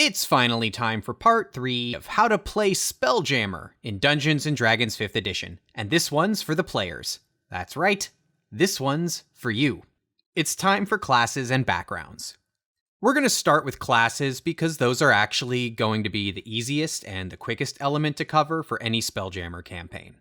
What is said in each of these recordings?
It's finally time for part 3 of how to play Spelljammer in Dungeons & Dragons 5th edition, and this one's for the players. That's right, this one's for you. It's time for classes and backgrounds. We're going to start with classes because those are actually going to be the easiest and the quickest element to cover for any Spelljammer campaign.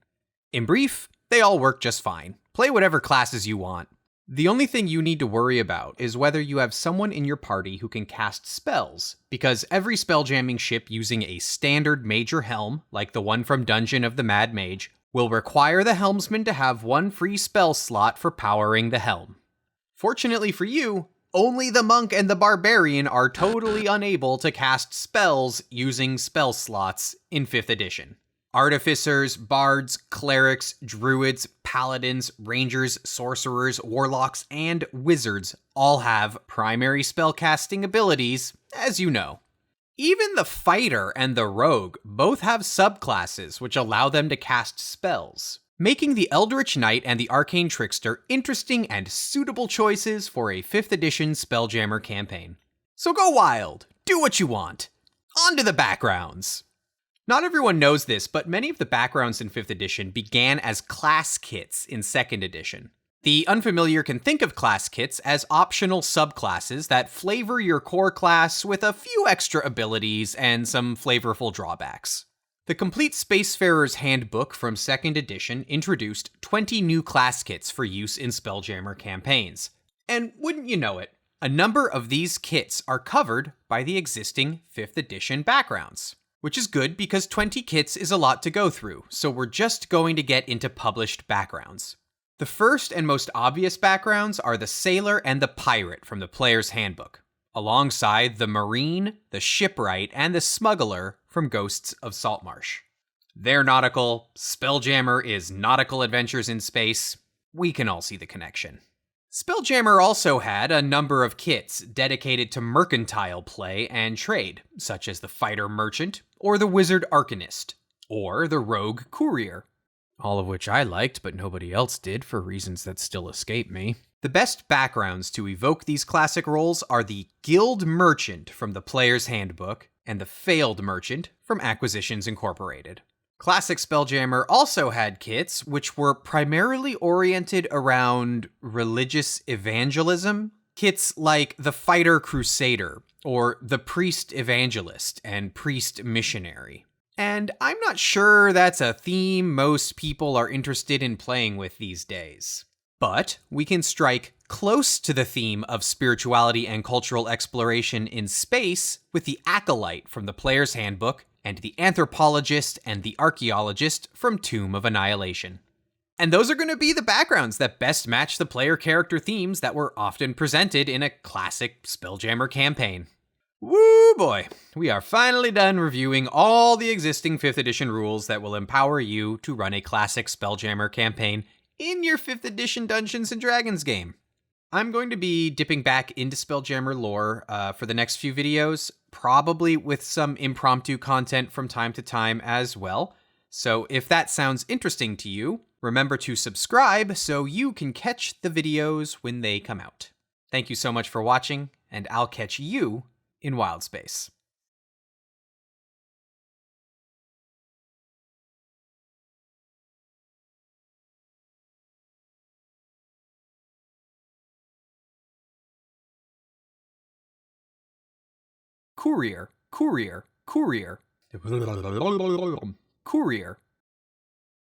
In brief, they all work just fine. Play whatever classes you want. The only thing you need to worry about is whether you have someone in your party who can cast spells, because every spelljamming ship using a standard major helm, like the one from Dungeon of the Mad Mage, will require the helmsman to have one free spell slot for powering the helm. Fortunately for you, only the monk and the barbarian are totally unable to cast spells using spell slots in 5th edition. Artificers, bards, clerics, druids, paladins, rangers, sorcerers, warlocks, and wizards all have primary spellcasting abilities, as you know. Even the fighter and the rogue both have subclasses which allow them to cast spells, making the Eldritch Knight and the Arcane Trickster interesting and suitable choices for a 5th edition Spelljammer campaign. So go wild, do what you want. On to the backgrounds. Not everyone knows this, but many of the backgrounds in 5th edition began as class kits in 2nd edition. The unfamiliar can think of class kits as optional subclasses that flavor your core class with a few extra abilities and some flavorful drawbacks. The Complete Spacefarer's Handbook from 2nd edition introduced 20 new class kits for use in Spelljammer campaigns. And wouldn't you know it, a number of these kits are covered by the existing 5th edition backgrounds. Which is good because 20 kits is a lot to go through, so we're just going to get into published backgrounds. The first and most obvious backgrounds are the Sailor and the Pirate from the Player's Handbook, alongside the Marine, the Shipwright, and the Smuggler from Ghosts of Saltmarsh. They're nautical, Spelljammer is nautical adventures in space. We can all see the connection. Spelljammer also had a number of kits dedicated to mercantile play and trade, such as the Fighter Merchant, or the Wizard Arcanist, or the Rogue Courier. All of which I liked, but nobody else did for reasons that still escape me. The best backgrounds to evoke these classic roles are the Guild Merchant from the Player's Handbook, and the Failed Merchant from Acquisitions Incorporated. Classic Spelljammer also had kits which were primarily oriented around religious evangelism. Kits like the Fighter Crusader, or the Priest Evangelist and Priest Missionary. And I'm not sure that's a theme most people are interested in playing with these days. But we can strike close to the theme of spirituality and cultural exploration in space with the Acolyte from the Player's Handbook, and the Anthropologist and the Archaeologist from Tomb of Annihilation. And those are going to be the backgrounds that best match the player character themes that were often presented in a classic Spelljammer campaign. Woo boy, we are finally done reviewing all the existing 5th edition rules that will empower you to run a classic Spelljammer campaign in your 5th edition Dungeons & Dragons game. I'm going to be dipping back into Spelljammer lore for the next few videos, probably with some impromptu content from time to time as well. So if that sounds interesting to you, remember to subscribe so you can catch the videos when they come out. Thank you so much for watching, and I'll catch you in Wild Space. Courier, courier, courier. Courier.